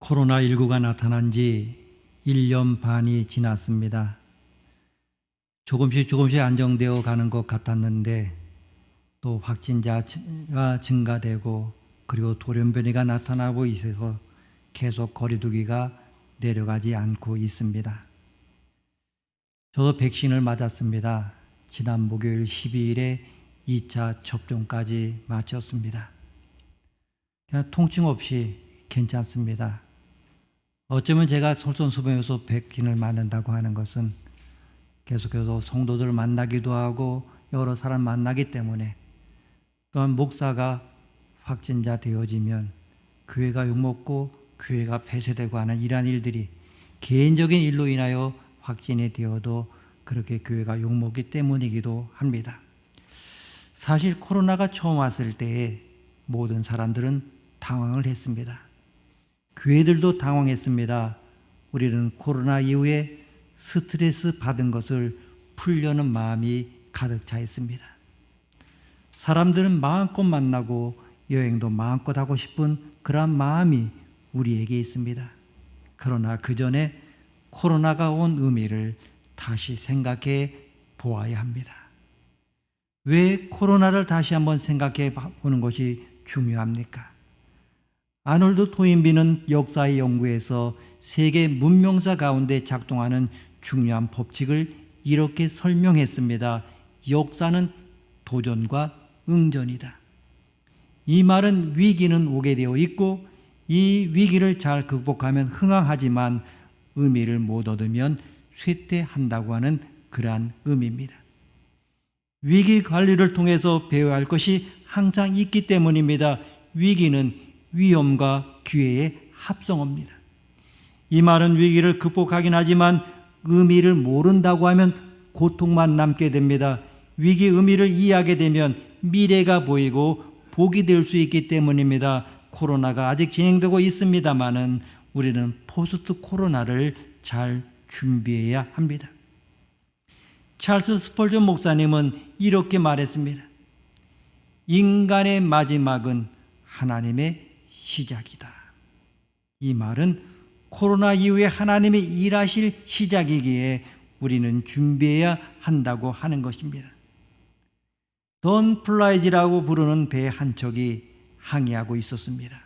코로나19가 나타난 지 1년 반이 지났습니다. 조금씩 안정되어 가는 것 같았는데 또 확진자가 증가되고 그리고 돌연변이가 나타나고 있어서 계속 거리두기가 내려가지 않고 있습니다. 저도 백신을 맞았습니다. 지난 목요일 12일에 2차 접종까지 마쳤습니다. 그냥 통증 없이 괜찮습니다. 어쩌면 제가 솔선수범해서 백신을 맞는다고 하는 것은 계속해서 성도들을 만나기도 하고 여러 사람 만나기 때문에, 또한 목사가 확진자 되어지면 교회가 욕먹고 교회가 폐쇄되고 하는 이러한 일들이 개인적인 일로 인하여 확진이 되어도 그렇게 교회가 욕먹기 때문이기도 합니다. 사실 코로나가 처음 왔을 때에 모든 사람들은 당황을 했습니다. 교회들도 당황했습니다. 우리는 코로나 이후에 스트레스 받은 것을 풀려는 마음이 가득 차 있습니다. 사람들은 마음껏 만나고 여행도 마음껏 하고 싶은 그런 마음이 우리에게 있습니다. 그러나 그 전에 코로나가 온 의미를 다시 생각해 보아야 합니다. 왜 코로나를 다시 한번 생각해 보는 것이 중요합니까? 아놀드 토인비는 역사의 연구에서 세계 문명사 가운데 작동하는 중요한 법칙을 이렇게 설명했습니다. 역사는 도전과 응전이다. 이 말은 위기는 오게 되어 있고 이 위기를 잘 극복하면 흥황하지만 의미를 못 얻으면 쇠퇴한다고 하는 그러한 의미입니다. 위기 관리를 통해서 배워야 할 것이 항상 있기 때문입니다. 위기는 위험과 기회의 합성어입니다. 이 말은 위기를 극복하긴 하지만 의미를 모른다고 하면 고통만 남게 됩니다. 위기의 의미를 이해하게 되면 미래가 보이고 복이 될 수 있기 때문입니다. 코로나가 아직 진행되고 있습니다마는 우리는 포스트 코로나를 잘 준비해야 합니다. 찰스 스펄전 목사님은 이렇게 말했습니다. 인간의 마지막은 하나님의 시작이다. 이 말은 코로나 이후에 하나님이 일하실 시작이기에 우리는 준비해야 한다고 하는 것입니다. 던 플라이즈라고 부르는 배 한 척이 항해하고 있었습니다.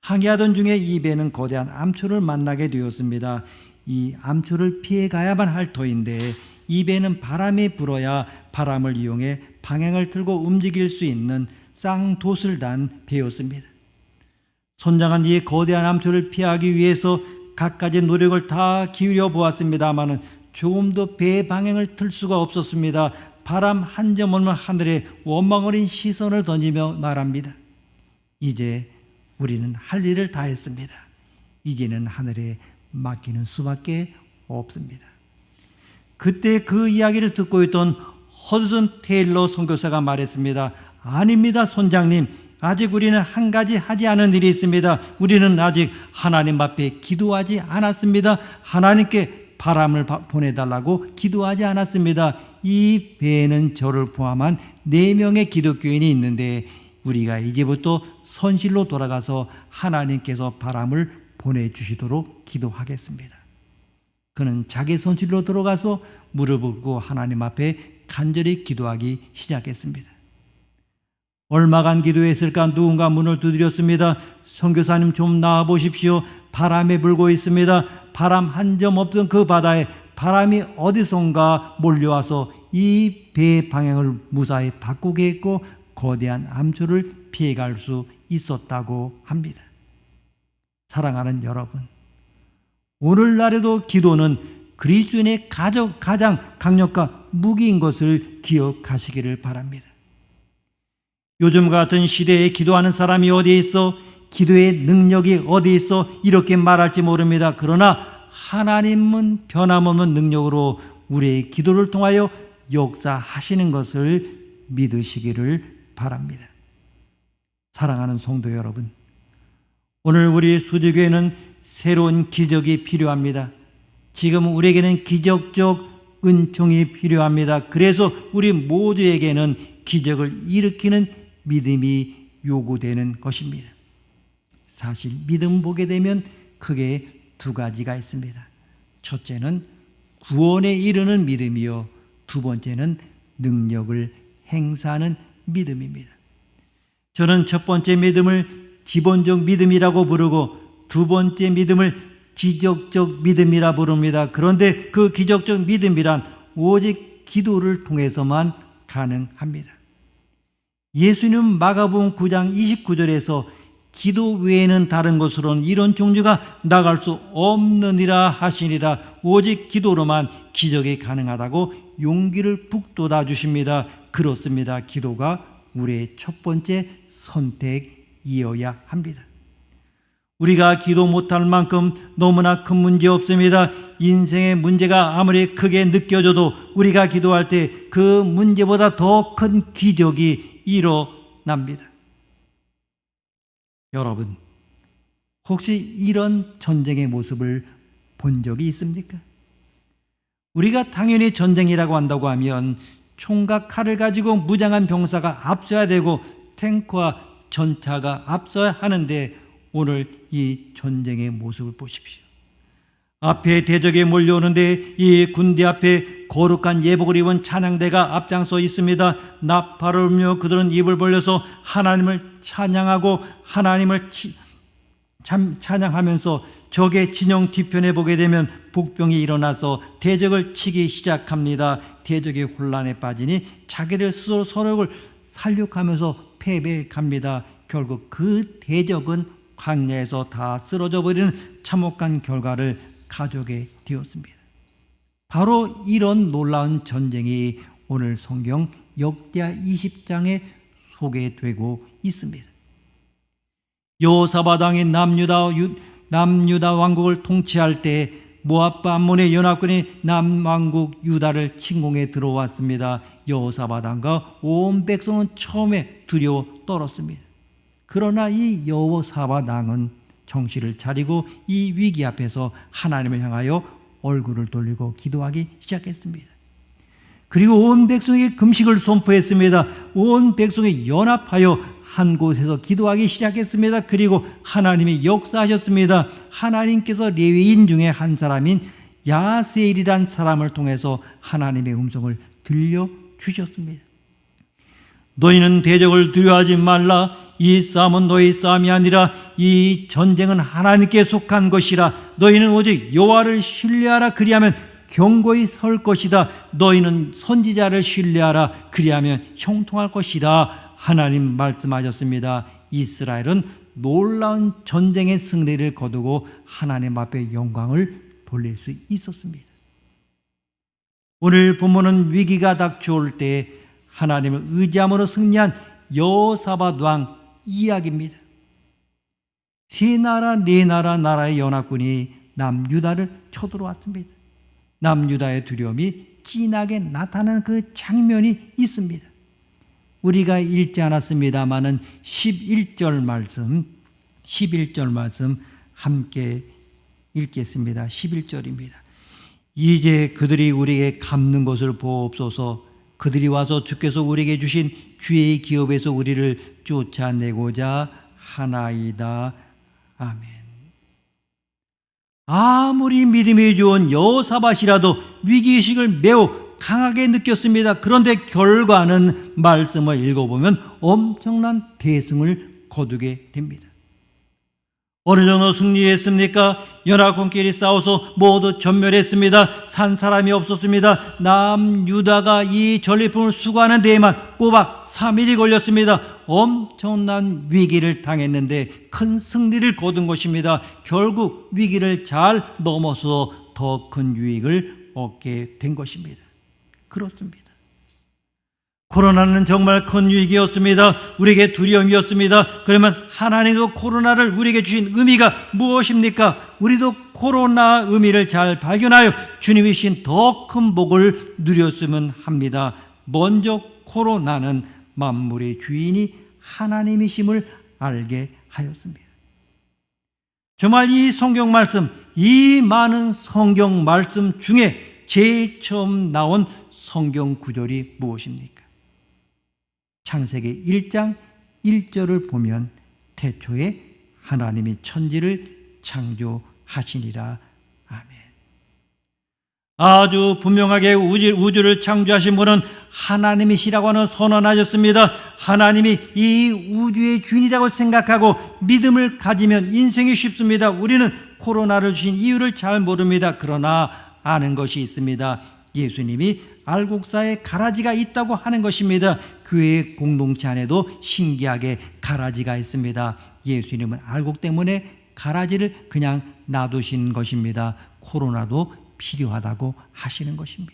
항해하던 중에 이 배는 거대한 암초를 만나게 되었습니다. 이 암초를 피해가야만 할 터인데 이 배는 바람이 불어야 바람을 이용해 방향을 틀고 움직일 수 있는 쌍돛을 단 배였습니다. 선장은 이 거대한 암초를 피하기 위해서 갖가지 노력을 다 기울여 보았습니다마는 조금도 배 방향을 틀 수가 없었습니다. 바람 한 점 없는 하늘에 원망어린 시선을 던지며 말합니다. 이제 우리는 할 일을 다 했습니다. 이제는 하늘에 맡기는 수밖에 없습니다. 그때 그 이야기를 듣고 있던 허드슨 테일러 선교사가 말했습니다. 아닙니다, 선장님. 아직 우리는 한 가지 하지 않은 일이 있습니다. 우리는 아직 하나님 앞에 기도하지 않았습니다. 하나님께 바람을 보내달라고 기도하지 않았습니다. 이 배에는 저를 포함한 4명의 기독교인이 있는데 우리가 이제부터 선실로 돌아가서 하나님께서 바람을 보내주시도록 기도하겠습니다. 그는 자기 선실로 들어가서 무릎을 꿇고 하나님 앞에 간절히 기도하기 시작했습니다. 얼마간 기도했을까 누군가 문을 두드렸습니다. 선교사님 좀 나와보십시오. 바람이 불고 있습니다. 바람 한 점 없던 그 바다에 바람이 어디선가 몰려와서 이 배의 방향을 무사히 바꾸게 했고 거대한 암초를 피해갈 수 있었다고 합니다. 사랑하는 여러분, 오늘날에도 기도는 그리스도인의 가장 강력한 무기인 것을 기억하시기를 바랍니다. 요즘 같은 시대에 기도하는 사람이 어디에 있어? 기도의 능력이 어디에 있어? 이렇게 말할지 모릅니다. 그러나 하나님은 변함없는 능력으로 우리의 기도를 통하여 역사하시는 것을 믿으시기를 바랍니다. 사랑하는 성도 여러분, 오늘 우리 수지교회는 새로운 기적이 필요합니다. 지금 우리에게는 기적적 은총이 필요합니다. 그래서 우리 모두에게는 기적을 일으키는 믿음이 요구되는 것입니다. 사실 믿음 보게 되면 크게 두 가지가 있습니다. 첫째는 구원에 이르는 믿음이요, 두 번째는 능력을 행사하는 믿음입니다. 저는 첫 번째 믿음을 기본적 믿음이라고 부르고 두 번째 믿음을 기적적 믿음이라 부릅니다. 그런데 그 기적적 믿음이란 오직 기도를 통해서만 가능합니다. 예수님은 마가복음 9장 29절에서 기도 외에는 다른 것으로는 이런 종류가 나갈 수 없느니라 하시니라. 오직 기도로만 기적이 가능하다고 용기를 북돋아 주십니다. 그렇습니다. 기도가 우리의 첫 번째 선택이어야 합니다. 우리가 기도 못할 만큼 너무나 큰 문제 없습니다. 인생의 문제가 아무리 크게 느껴져도 우리가 기도할 때 그 문제보다 더 큰 기적이 일어납니다. 여러분, 혹시 이런 전쟁의 모습을 본 적이 있습니까? 우리가 당연히 전쟁이라고 한다고 하면 총과 칼을 가지고 무장한 병사가 앞서야 되고 탱크와 전차가 앞서야 하는데 오늘 이 전쟁의 모습을 보십시오. 앞에 대적이 몰려오는데 이 군대 앞에 거룩한 예복을 입은 찬양대가 앞장서 있습니다. 나팔을 불며 그들은 입을 벌려서 하나님을 찬양하고 하나님을 찬양하면서 적의 진영 뒤편에 보게 되면 복병이 일어나서 대적을 치기 시작합니다. 대적이 혼란에 빠지니 자기들 스스로 서로를 살육하면서 패배합니다. 결국 그 대적은 광야에서 다 쓰러져 버리는 참혹한 결과를 가져게 되었습니다. 바로 이런 놀라운 전쟁이 오늘 성경 역대하 20장에 소개되고 있습니다. 여호사밧 왕이 남유다 왕국을 통치할 때 모압과 암몬의 연합군이 남왕국 유다를 침공해 들어왔습니다. 여호사밧 왕과 온 백성은 처음에 두려워 떨었습니다. 그러나 이 여호사밧 왕은 정신을 차리고 이 위기 앞에서 하나님을 향하여 얼굴을 돌리고 기도하기 시작했습니다. 그리고 온 백성에게 금식을 선포했습니다. 온 백성이 연합하여 한 곳에서 기도하기 시작했습니다. 그리고 하나님이 역사하셨습니다. 하나님께서 레위인 중에 한 사람인 야세일이란 사람을 통해서 하나님의 음성을 들려주셨습니다. 너희는 대적을 두려워하지 말라. 이 싸움은 너희 싸움이 아니라 이 전쟁은 하나님께 속한 것이라. 너희는 오직 여호와를 신뢰하라. 그리하면 견고히 설 것이다. 너희는 선지자를 신뢰하라. 그리하면 형통할 것이다. 하나님 말씀하셨습니다. 이스라엘은 놀라운 전쟁의 승리를 거두고 하나님 앞에 영광을 돌릴 수 있었습니다. 오늘 본문은 위기가 닥쳐올 때 하나님을 의지함으로 승리한 여호사밧 왕 이야기입니다. 세 나라, 네 나라의 연합군이 남유다를 쳐들어왔습니다. 남유다의 두려움이 진하게 나타나는 그 장면이 있습니다. 우리가 읽지 않았습니다마는 11절 말씀 함께 읽겠습니다. 11절입니다. 이제 그들이 우리에게 갚는 것을 보옵소서. 그들이 와서 주께서 우리에게 주신 주의 기업에서 우리를 쫓아내고자 하나이다. 아멘. 아무리 믿음이 좋은 여호사밧이라도 위기의식을 매우 강하게 느꼈습니다. 그런데 결과는 말씀을 읽어보면 엄청난 대승을 거두게 됩니다. 어느 정도 승리했습니까? 연합군끼리 싸워서 모두 전멸했습니다. 산 사람이 없었습니다. 남유다가 이 전리품을 수거하는 데에만 꼬박 3일이 걸렸습니다. 엄청난 위기를 당했는데 큰 승리를 거둔 것입니다. 결국 위기를 잘 넘어서 더 큰 유익을 얻게 된 것입니다. 그렇습니다. 코로나는 정말 큰 위기였습니다. 우리에게 두려움이었습니다. 그러면 하나님도 코로나를 우리에게 주신 의미가 무엇입니까? 우리도 코로나 의미를 잘 발견하여 주님이 주신 더 큰 복을 누렸으면 합니다. 먼저 코로나는 만물의 주인이 하나님이심을 알게 하였습니다. 정말 이 성경 말씀, 이 많은 성경 말씀 중에 제일 처음 나온 성경 구절이 무엇입니까? 창세기 1장 1절을 보면 태초에 하나님이 천지를 창조하시니라. 아멘. 아주 분명하게 우주를 창조하신 분은 하나님이시라고 하는 선언하셨습니다. 하나님이 이 우주의 주인이라고 생각하고 믿음을 가지면 인생이 쉽습니다. 우리는 코로나를 주신 이유를 잘 모릅니다. 그러나 아는 것이 있습니다. 예수님이 알곡사에 가라지가 있다고 하는 것입니다. 교회 공동체 안에도 신기하게 가라지가 있습니다. 예수님은 알곡 때문에 가라지를 그냥 놔두신 것입니다. 코로나도 필요하다고 하시는 것입니다.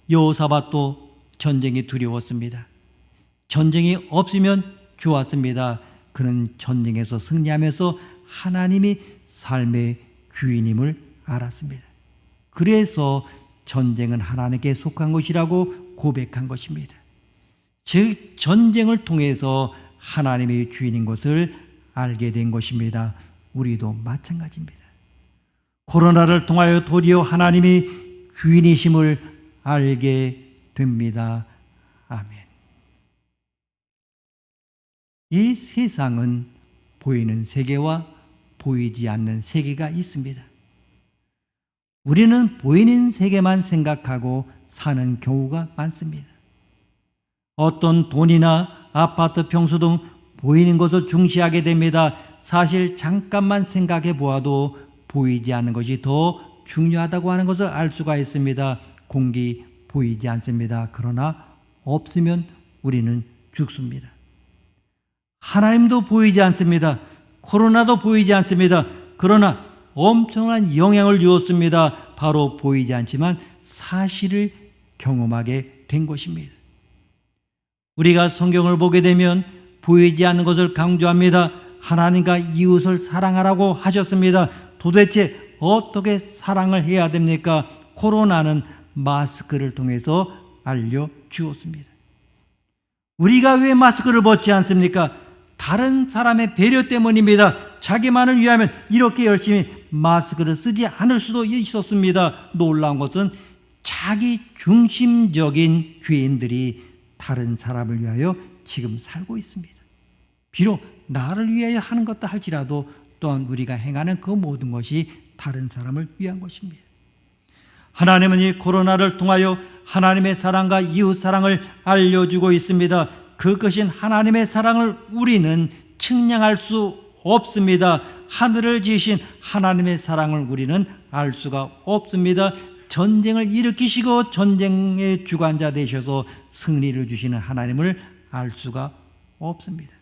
여호사밧도 전쟁이 두려웠습니다. 전쟁이 없으면 좋았습니다. 그는 전쟁에서 승리하면서 하나님이 삶의 주인임을 알았습니다. 그래서 전쟁은 하나님께 속한 것이라고 고백한 것입니다. 즉 전쟁을 통해서 하나님의 주인인 것을 알게 된 것입니다. 우리도 마찬가지입니다. 코로나를 통하여 도리어 하나님이 주인이심을 알게 됩니다. 아멘. 이 세상은 보이는 세계와 보이지 않는 세계가 있습니다. 우리는 보이는 세계만 생각하고 사는 경우가 많습니다. 어떤 돈이나 아파트 평수 등 보이는 것을 중시하게 됩니다. 사실 잠깐만 생각해 보아도 보이지 않는 것이 더 중요하다고 하는 것을 알 수가 있습니다. 공기 보이지 않습니다. 그러나 없으면 우리는 죽습니다. 하나님도 보이지 않습니다. 코로나도 보이지 않습니다. 그러나 엄청난 영향을 주었습니다. 바로 보이지 않지만 사실을 경험하게 된 것입니다. 우리가 성경을 보게 되면 보이지 않는 것을 강조합니다. 하나님과 이웃을 사랑하라고 하셨습니다. 도대체 어떻게 사랑을 해야 됩니까? 코로나는 마스크를 통해서 알려주었습니다. 우리가 왜 마스크를 벗지 않습니까? 다른 사람의 배려 때문입니다. 자기만을 위하면 이렇게 열심히 마스크를 쓰지 않을 수도 있었습니다. 놀라운 것은 자기 중심적인 죄인들이 다른 사람을 위하여 지금 살고 있습니다. 비록 나를 위하여 하는 것도 할지라도 또한 우리가 행하는 그 모든 것이 다른 사람을 위한 것입니다. 하나님은 이 코로나를 통하여 하나님의 사랑과 이웃 사랑을 알려주고 있습니다. 그것인 하나님의 사랑을 우리는 측량할 수 없습니다. 하늘을 지으신 하나님의 사랑을 우리는 알 수가 없습니다. 전쟁을 일으키시고 전쟁의 주관자 되셔서 승리를 주시는 하나님을 알 수가 없습니다.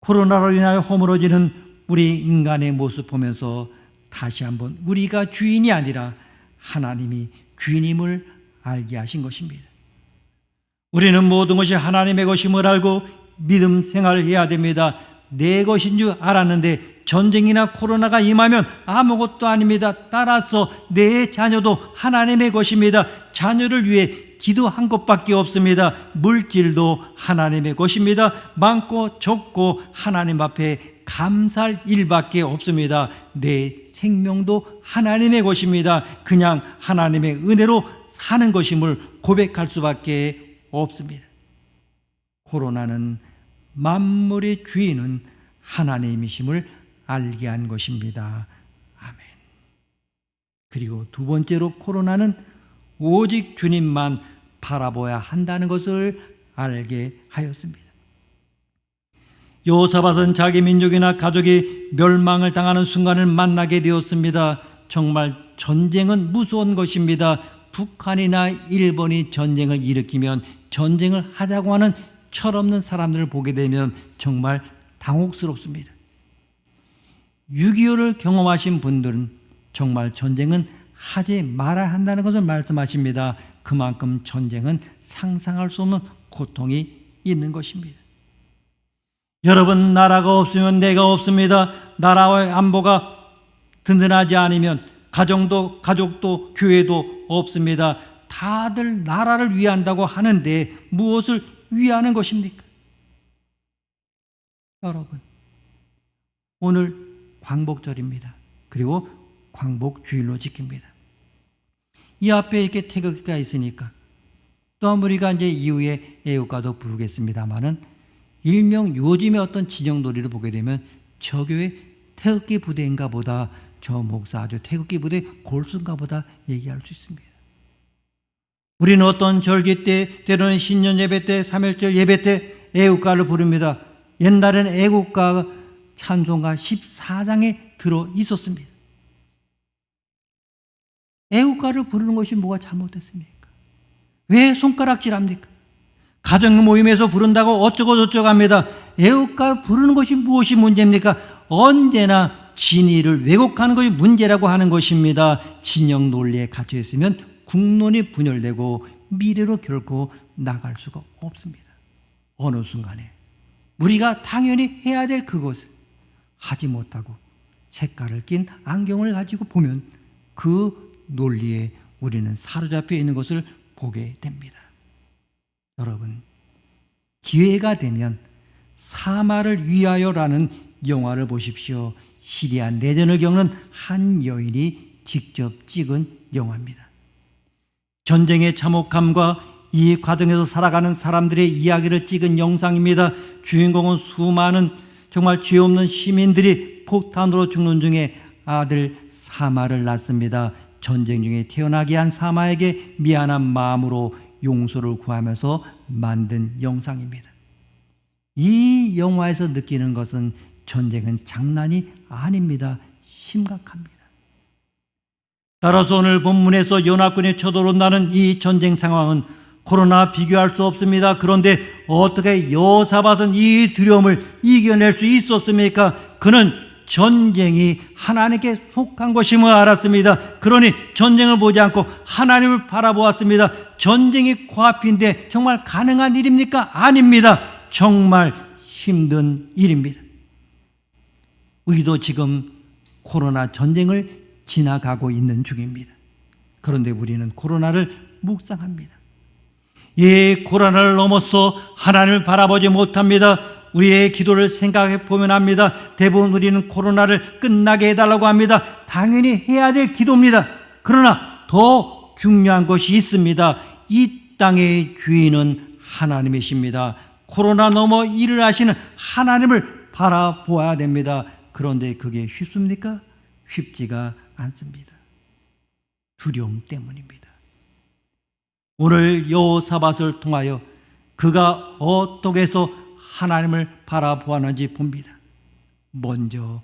코로나로 인하여 허물어지는 우리 인간의 모습 보면서 다시 한번 우리가 주인이 아니라 하나님이 주인임을 알게 하신 것입니다. 우리는 모든 것이 하나님의 것임을 알고 믿음 생활을 해야 됩니다. 내 것인 줄 알았는데 전쟁이나 코로나가 임하면 아무것도 아닙니다. 따라서 내 자녀도 하나님의 것입니다. 자녀를 위해 기도한 것밖에 없습니다. 물질도 하나님의 것입니다. 많고 적고 하나님 앞에 감사할 일밖에 없습니다. 내 생명도 하나님의 것입니다. 그냥 하나님의 은혜로 사는 것임을 고백할 수밖에 없습니다. 코로나는 만물의 주인은 하나님이심을 알게 한 것입니다. 아멘. 그리고 두 번째로 코로나는 오직 주님만 바라보아야 한다는 것을 알게 하였습니다. 여호사밧은 자기 민족이나 가족이 멸망을 당하는 순간을 만나게 되었습니다. 정말 전쟁은 무서운 것입니다. 북한이나 일본이 전쟁을 일으키면 전쟁을 하자고 하는 철없는 사람들을 보게 되면 정말 당혹스럽습니다. 6.25를 경험하신 분들은 정말 전쟁은 하지 말아야 한다는 것을 말씀하십니다. 그만큼 전쟁은 상상할 수 없는 고통이 있는 것입니다. 여러분, 나라가 없으면 내가 없습니다. 나라의 안보가 든든하지 않으면 가족도 교회도 없습니다. 다들 나라를 위한다고 하는데 무엇을 위하는 것입니까? 여러분, 오늘 광복절입니다. 그리고 광복주일로 지킵니다. 이 앞에 이렇게 태극기가 있으니까 또 우리가 이제 이후에 애국가도 부르겠습니다만은 일명 요즘의 어떤 진영놀이를 보게 되면 저 교회 태극기 부대인가 보다, 저 목사 아주 태극기 부대 골수인가 보다 얘기할 수 있습니다. 우리는 어떤 절기 때, 때로는 신년 예배 때, 3일절 예배 때 애국가를 부릅니다. 옛날에는 애국가 찬송가 14장에 들어 있었습니다. 애국가를 부르는 것이 뭐가 잘못됐습니까? 왜 손가락질합니까? 가정 모임에서 부른다고 어쩌고 저쩌고 합니다. 애국가 부르는 것이 무엇이 문제입니까? 언제나 진리를 왜곡하는 것이 문제라고 하는 것입니다. 진영 논리에 갇혀 있으면 국론이 분열되고 미래로 결코 나갈 수가 없습니다. 어느 순간에 우리가 당연히 해야 될 그것을 하지 못하고 색깔을 낀 안경을 가지고 보면 그 논리에 우리는 사로잡혀 있는 것을 보게 됩니다. 여러분, 기회가 되면 사마를 위하여라는 영화를 보십시오. 시리아 내전을 겪는 한 여인이 직접 찍은 영화입니다. 전쟁의 참혹함과 이 과정에서 살아가는 사람들의 이야기를 찍은 영상입니다. 주인공은 수많은 정말 죄 없는 시민들이 폭탄으로 죽는 중에 아들 사마를 낳습니다. 전쟁 중에 태어나게 한 사마에게 미안한 마음으로 용서를 구하면서 만든 영상입니다. 이 영화에서 느끼는 것은 전쟁은 장난이 아닙니다. 심각합니다. 따라서 오늘 본문에서 연합군이 쳐들어온다는 이 전쟁 상황은 코로나 비교할 수 없습니다. 그런데 어떻게 여호사밧은 이 두려움을 이겨낼 수 있었습니까? 그는 전쟁이 하나님께 속한 것임을 알았습니다. 그러니 전쟁을 보지 않고 하나님을 바라보았습니다. 전쟁이 코앞인데 정말 가능한 일입니까? 아닙니다. 정말 힘든 일입니다. 우리도 지금 코로나 전쟁을 지나가고 있는 중입니다. 그런데 우리는 코로나를 묵상합니다. 이 코로나를 넘어서 하나님을 바라보지 못합니다. 우리의 기도를 생각해 보면 합니다. 대부분 우리는 코로나를 끝나게 해달라고 합니다. 당연히 해야 될 기도입니다. 그러나 더 중요한 것이 있습니다. 이 땅의 주인은 하나님이십니다. 코로나 넘어 일을 하시는 하나님을 바라보아야 됩니다. 그런데 그게 쉽습니까? 쉽지가 않습니다. 두려움 때문입니다. 오늘 여호사밧을 통하여 그가 어떻게 해서 하나님을 바라보았는지 봅니다. 먼저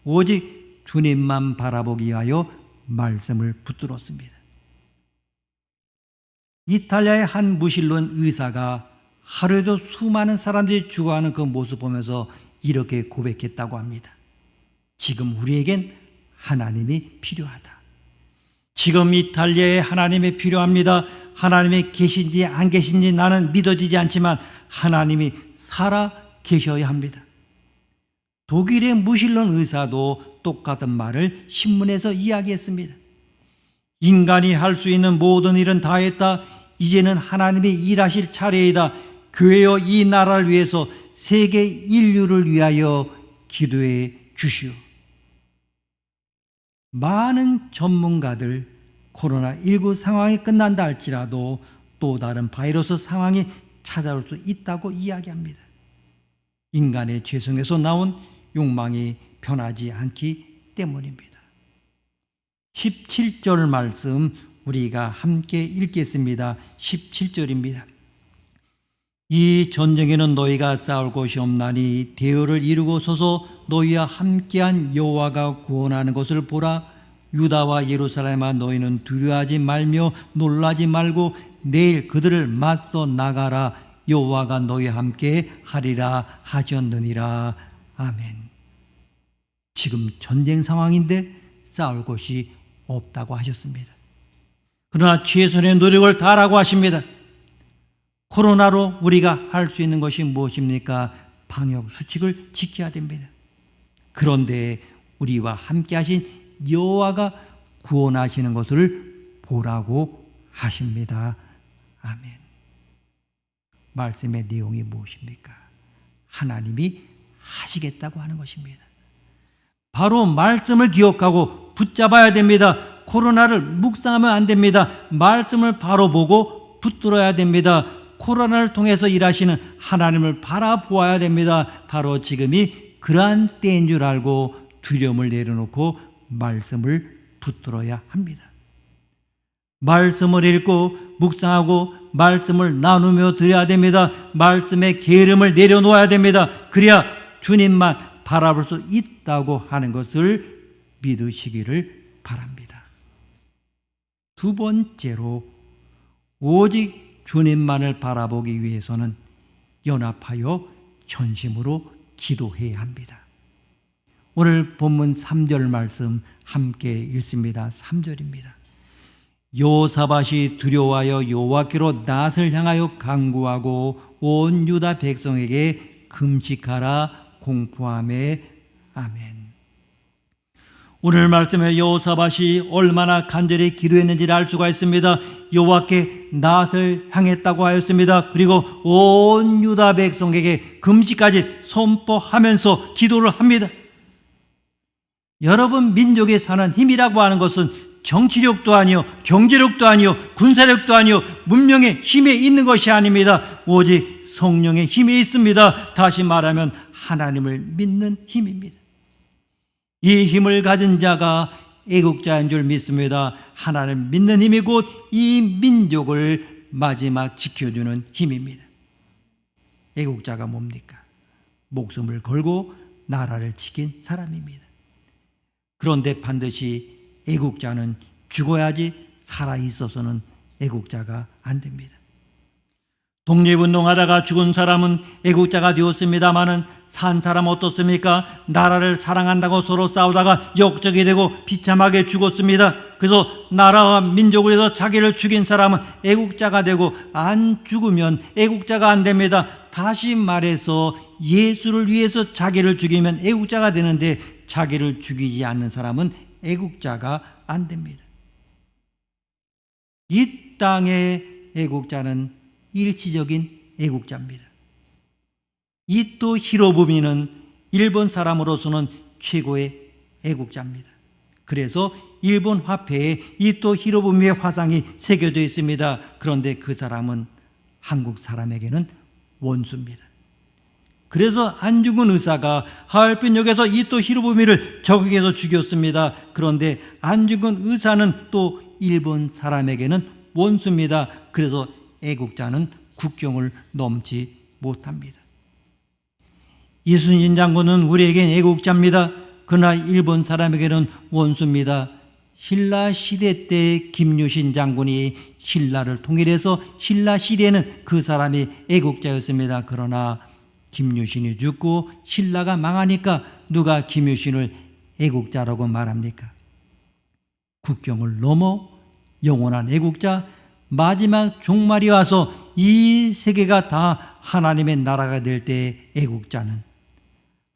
오직 주님만 바라보기 위하여 말씀을 붙들었습니다. 이탈리아의 한 무신론 의사가 하루에도 수많은 사람들이 죽어가는 그 모습을 보면서 이렇게 고백했다고 합니다. 지금 우리에겐 하나님이 필요하다. 지금 이탈리아에 하나님이 필요합니다. 하나님이 계신지 안 계신지 나는 믿어지지 않지만 하나님이 살아 계셔야 합니다. 독일의 무신론 의사도 똑같은 말을 신문에서 이야기했습니다. 인간이 할 수 있는 모든 일은 다 했다. 이제는 하나님이 일하실 차례이다. 교회여 이 나라를 위해서 세계 인류를 위하여 기도해 주시오. 많은 전문가들 코로나19 상황이 끝난다 할지라도 또 다른 바이러스 상황이 찾아올 수 있다고 이야기합니다. 인간의 죄성에서 나온 욕망이 변하지 않기 때문입니다. 17절 말씀 우리가 함께 읽겠습니다. 17절입니다. 이 전쟁에는 너희가 싸울 것이 없나니 대열을 이루고 서서 너희와 함께한 여호와가 구원하는 것을 보라. 유다와 예루살렘아 너희는 두려워하지 말며 놀라지 말고 내일 그들을 맞서 나가라. 여호와가 너희와 함께 하리라 하셨느니라. 아멘. 지금 전쟁 상황인데 싸울 것이 없다고 하셨습니다. 그러나 최선의 노력을 다하라고 하십니다. 코로나로 우리가 할 수 있는 것이 무엇입니까? 방역 수칙을 지켜야 됩니다. 그런데 우리와 함께 하신 여호와가 구원하시는 것을 보라고 하십니다. 아멘. 말씀의 내용이 무엇입니까? 하나님이 하시겠다고 하는 것입니다. 바로 말씀을 기억하고 붙잡아야 됩니다. 코로나를 묵상하면 안 됩니다. 말씀을 바로 보고 붙들어야 됩니다. 코로나를 통해서 일하시는 하나님을 바라보아야 됩니다. 바로 지금이 그러한 때인 줄 알고 두려움을 내려놓고 말씀을 붙들어야 합니다. 말씀을 읽고 묵상하고 말씀을 나누며 드려야 됩니다. 말씀의 게으름을 내려놓아야 됩니다. 그래야 주님만 바라볼 수 있다고 하는 것을 믿으시기를 바랍니다. 두 번째로 오직 주님만을 바라보기 위해서는 연합하여 전심으로 기도해야 합니다. 오늘 본문 3절 말씀 함께 읽습니다. 3절입니다. 여호사밧이 두려워하여 여호와께로 낯을 향하여 간구하고 온 유다 백성에게 금식하라 공포하매. 아멘. 오늘 말씀에 여호사밧이 얼마나 간절히 기도했는지를 알 수가 있습니다. 여호와께 낯을 향했다고 하였습니다. 그리고 온 유다 백성에게 금식까지 선포하면서 기도를 합니다. 여러분, 민족이 사는 힘이라고 하는 것은 정치력도 아니요, 경제력도 아니요, 군사력도 아니요, 문명의 힘에 있는 것이 아닙니다. 오직 성령의 힘이 있습니다. 다시 말하면 하나님을 믿는 힘입니다. 이 힘을 가진 자가 애국자인 줄 믿습니다. 하나님 믿는 힘이 곧 이 민족을 마지막 지켜주는 힘입니다. 애국자가 뭡니까? 목숨을 걸고 나라를 지킨 사람입니다. 그런데 반드시 애국자는 죽어야지 살아있어서는 애국자가 안 됩니다. 독립운동하다가 죽은 사람은 애국자가 되었습니다마는 산 사람 어떻습니까? 나라를 사랑한다고 서로 싸우다가 역적이 되고 비참하게 죽었습니다. 그래서 나라와 민족을 위해서 자기를 죽인 사람은 애국자가 되고 안 죽으면 애국자가 안 됩니다. 다시 말해서 예수를 위해서 자기를 죽이면 애국자가 되는데 자기를 죽이지 않는 사람은 애국자가 안 됩니다. 이 땅의 애국자는 일시적인 애국자입니다. 이토 히로부미는 일본 사람으로서는 최고의 애국자입니다. 그래서 일본 화폐에 이토 히로부미의 화상이 새겨져 있습니다. 그런데 그 사람은 한국 사람에게는 원수입니다. 그래서 안중근 의사가 하얼빈역에서 이토 히로부미를 저격해서 죽였습니다. 그런데 안중근 의사는 또 일본 사람에게는 원수입니다. 그래서 애국자는 국경을 넘지 못합니다. 이순신 장군은 우리에겐 애국자입니다. 그러나 일본 사람에게는 원수입니다. 신라 시대 때 김유신 장군이 신라를 통일해서 신라 시대에는 그 사람이 애국자였습니다. 그러나 김유신이 죽고 신라가 망하니까 누가 김유신을 애국자라고 말합니까? 국경을 넘어 영원한 애국자, 마지막 종말이 와서 이 세계가 다 하나님의 나라가 될 때 애국자는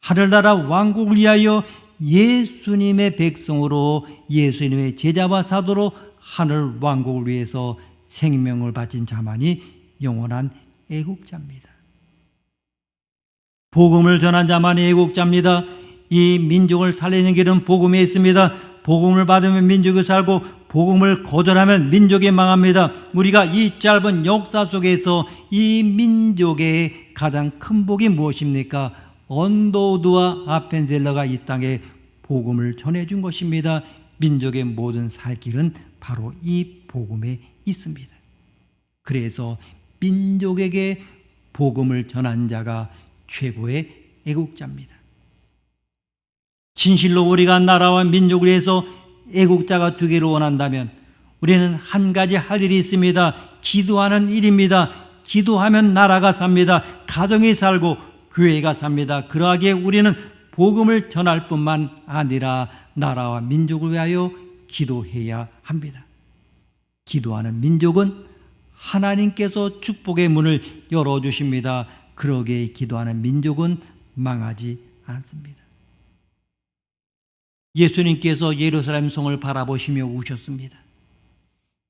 하늘나라 왕국을 위하여 예수님의 백성으로 예수님의 제자와 사도로 하늘 왕국을 위해서 생명을 바친 자만이 영원한 애국자입니다. 복음을 전한 자만이 애국자입니다. 이 민족을 살리는 길은 복음에 있습니다. 복음을 받으면 민족이 살고 복음을 거절하면 민족이 망합니다. 우리가 이 짧은 역사 속에서 이 민족의 가장 큰 복이 무엇입니까? 언더우드와 아펜젤러가 이 땅에 복음을 전해준 것입니다. 민족의 모든 살 길은 바로 이 복음에 있습니다. 그래서 민족에게 복음을 전한 자가 최고의 애국자입니다. 진실로 우리가 나라와 민족을 위해서 애국자가 되기를 원한다면 우리는 한 가지 할 일이 있습니다. 기도하는 일입니다. 기도하면 나라가 삽니다. 가정이 살고 교회가 삽니다. 그러하기에 우리는 복음을 전할 뿐만 아니라 나라와 민족을 위하여 기도해야 합니다. 기도하는 민족은 하나님께서 축복의 문을 열어주십니다. 그러기에 기도하는 민족은 망하지 않습니다. 예수님께서 예루살렘 성을 바라보시며 우셨습니다.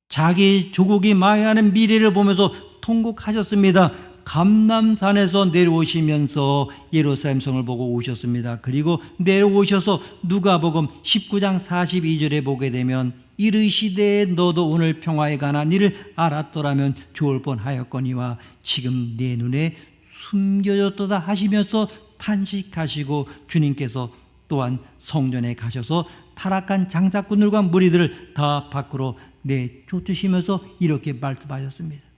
자기 조국이 망해가는 미래를 보면서 통곡하셨습니다. 감람산에서 내려오시면서 예루살렘 성을 보고 오셨습니다. 그리고 내려오셔서 누가복음 19장 42절에 보게 되면 이르시되 너도 오늘 평화에 관한 일을 알았더라면 좋을 뻔하였거니와 지금 내 눈에 숨겨졌도다 하시면서 탄식하시고 주님께서 또한 성전에 가셔서 타락한 장사꾼들과 무리들을 다 밖으로 내쫓으시면서 이렇게 말씀하셨습니다.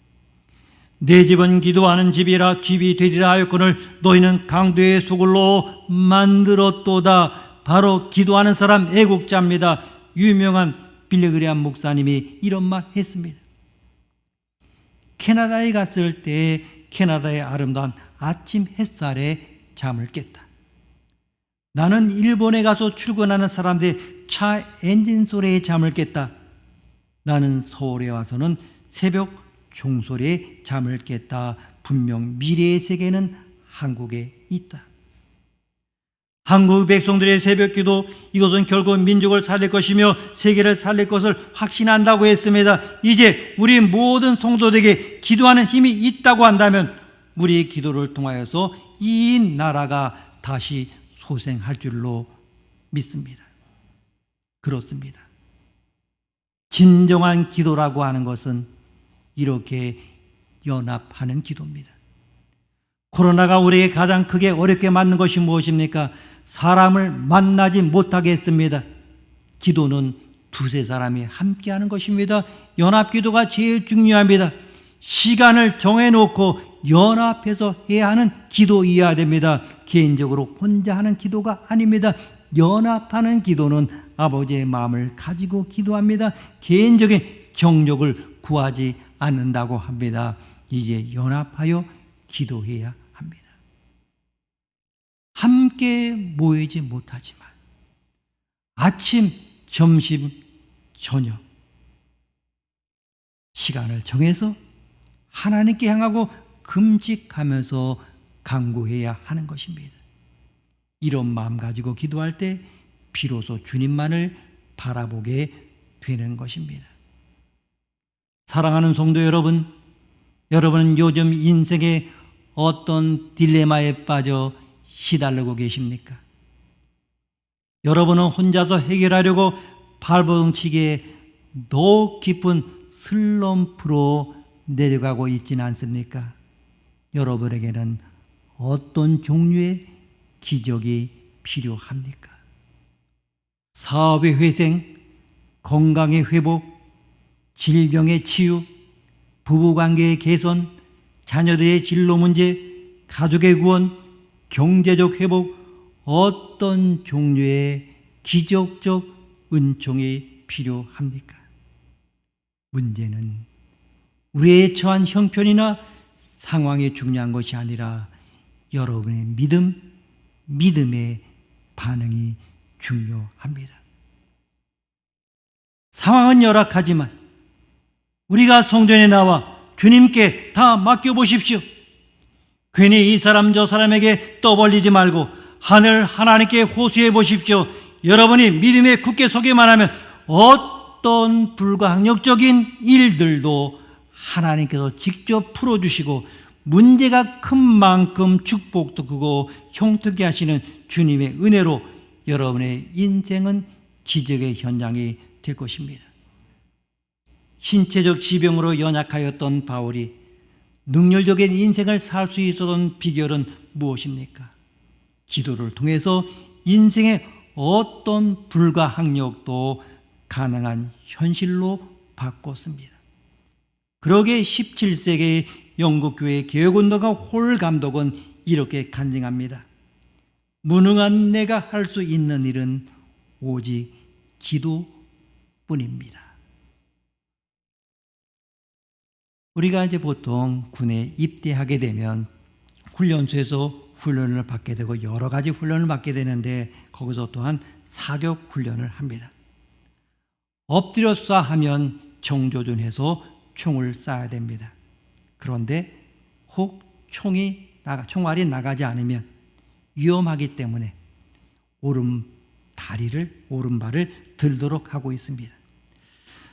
내 집은 기도하는 집이라 집이 되리라 하였거늘 너희는 강도의 소굴로 만들었도다. 바로 기도하는 사람 애국자입니다. 유명한 빌리그리암 목사님이 이런 말 했습니다. 캐나다에 갔을 때 캐나다의 아름다운 아침 햇살에 잠을 깼다. 나는 일본에 가서 출근하는 사람들의 차 엔진 소리에 잠을 깼다. 나는 서울에 와서는 새벽 종소리에 잠을 깼다. 분명 미래의 세계는 한국에 있다. 한국 백성들의 새벽기도, 이것은 결국 민족을 살릴 것이며 세계를 살릴 것을 확신한다고 했습니다. 이제 우리 모든 성도들에게 기도하는 힘이 있다고 한다면 우리의 기도를 통하여서 이 나라가 다시 소생할 줄로 믿습니다. 그렇습니다. 진정한 기도라고 하는 것은 이렇게 연합하는 기도입니다. 코로나가 우리에게 가장 크게 어렵게 만든 것이 무엇입니까? 사람을 만나지 못하게 했습니다. 기도는 두세 사람이 함께하는 것입니다. 연합기도가 제일 중요합니다. 시간을 정해놓고 연합해서 해야 하는 기도이어야 됩니다. 개인적으로 혼자 하는 기도가 아닙니다. 연합하는 기도는 아버지의 마음을 가지고 기도합니다. 개인적인 정욕을 구하지 않는다고 합니다. 이제 연합하여 기도해야 합니다. 함께 모이지 못하지만 아침, 점심, 저녁 시간을 정해서 하나님께 향하고 금식하면서 간구해야 하는 것입니다. 이런 마음 가지고 기도할 때 비로소 주님만을 바라보게 되는 것입니다. 사랑하는 성도 여러분, 여러분은 요즘 인생의 어떤 딜레마에 빠져 시달리고 계십니까? 여러분은 혼자서 해결하려고 발버둥치기에 더욱 깊은 슬럼프로 내려가고 있지는 않습니까? 여러분에게는 어떤 종류의 기적이 필요합니까? 사업의 회생, 건강의 회복, 질병의 치유, 부부관계의 개선, 자녀들의 진로 문제, 가족의 구원, 경제적 회복, 어떤 종류의 기적적 은총이 필요합니까? 문제는 우리의 처한 형편이나 상황이 중요한 것이 아니라 여러분의 믿음의 반응이 중요합니다. 상황은 열악하지만 우리가 성전에 나와 주님께 다 맡겨보십시오. 괜히 이 사람 저 사람에게 떠벌리지 말고 하나님께 호소해 보십시오. 여러분이 믿음에 굳게 서기만 하면 어떤 불가항력적인 일들도 하나님께서 직접 풀어주시고 문제가 큰 만큼 축복도 크고 형통케 하시는 주님의 은혜로 여러분의 인생은 기적의 현장이 될 것입니다. 신체적 지병으로 연약하였던 바울이 능률적인 인생을 살 수 있었던 비결은 무엇입니까? 기도를 통해서 인생의 어떤 불가항력도 가능한 현실로 바꿨습니다. 그러게 17세기의 영국교회 개혁운동가 홀 감독은 이렇게 간증합니다. 무능한 내가 할 수 있는 일은 오직 기도뿐입니다. 우리가 이제 보통 군에 입대하게 되면 훈련소에서 훈련을 받게 되고 여러 가지 훈련을 받게 되는데 거기서 또한 사격 훈련을 합니다. 엎드려 쏴 하면 정조준해서 총을 쏴야 됩니다. 그런데 혹 총알이 나가지 않으면 위험하기 때문에 오른발을 들도록 하고 있습니다.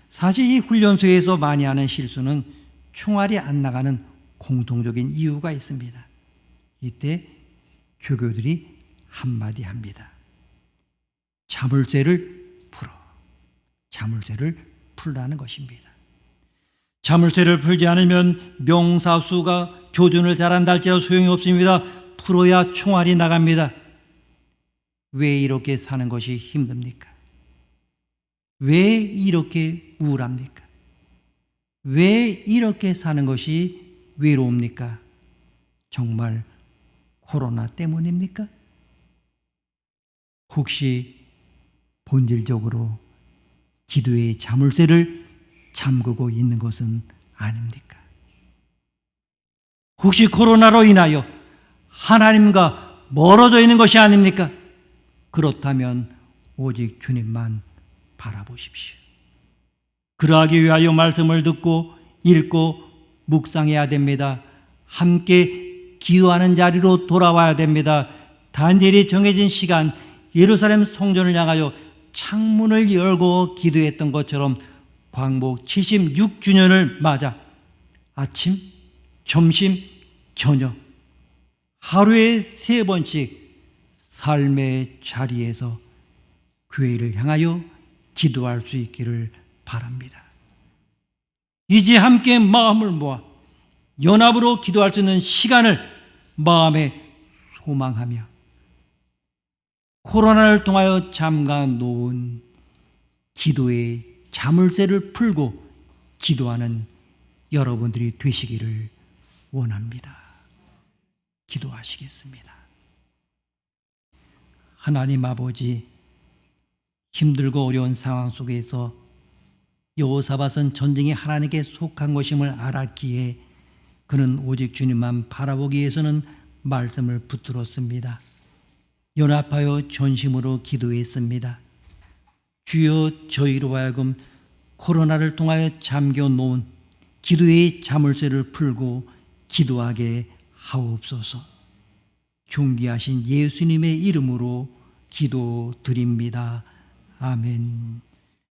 사실 이 훈련소에서 많이 하는 실수는 총알이 안 나가는 공통적인 이유가 있습니다. 이때 조교들이 한마디 합니다. 자물쇠를 풀어. 자물쇠를 풀라는 것입니다. 자물쇠를 풀지 않으면 명사수가 교준을 잘한다 할지라도 소용이 없습니다. 풀어야 총알이 나갑니다. 왜 이렇게 사는 것이 힘듭니까? 왜 이렇게 우울합니까? 왜 이렇게 사는 것이 외로웁니까? 정말 코로나 때문입니까? 혹시 본질적으로 기도의 자물쇠를 잠그고 있는 것은 아닙니까? 혹시 코로나로 인하여 하나님과 멀어져 있는 것이 아닙니까? 그렇다면 오직 주님만 바라보십시오. 그러하기 위하여 말씀을 듣고 읽고 묵상해야 됩니다. 함께 기도하는 자리로 돌아와야 됩니다. 단절이 정해진 시간 예루살렘 성전을 향하여 창문을 열고 기도했던 것처럼 광복 76주년을 맞아 아침, 점심, 저녁 하루에 3번씩 삶의 자리에서 교회를 향하여 기도할 수 있기를 바랍니다. 이제 함께 마음을 모아 연합으로 기도할 수 있는 시간을 마음에 소망하며 코로나를 통하여 잠가 놓은 기도의 자물쇠를 풀고 기도하는 여러분들이 되시기를 원합니다. 기도하시겠습니다. 하나님 아버지, 힘들고 어려운 상황 속에서 여호사밧은 전쟁이 하나님께 속한 것임을 알았기에 그는 오직 주님만 바라보기 위해서는 말씀을 붙들었습니다. 연합하여 전심으로 기도했습니다. 주여, 저희로 하여금 코로나를 통하여 잠겨놓은 기도의 자물쇠를 풀고 기도하게 하옵소서. 존귀하신 예수님의 이름으로 기도드립니다. 아멘.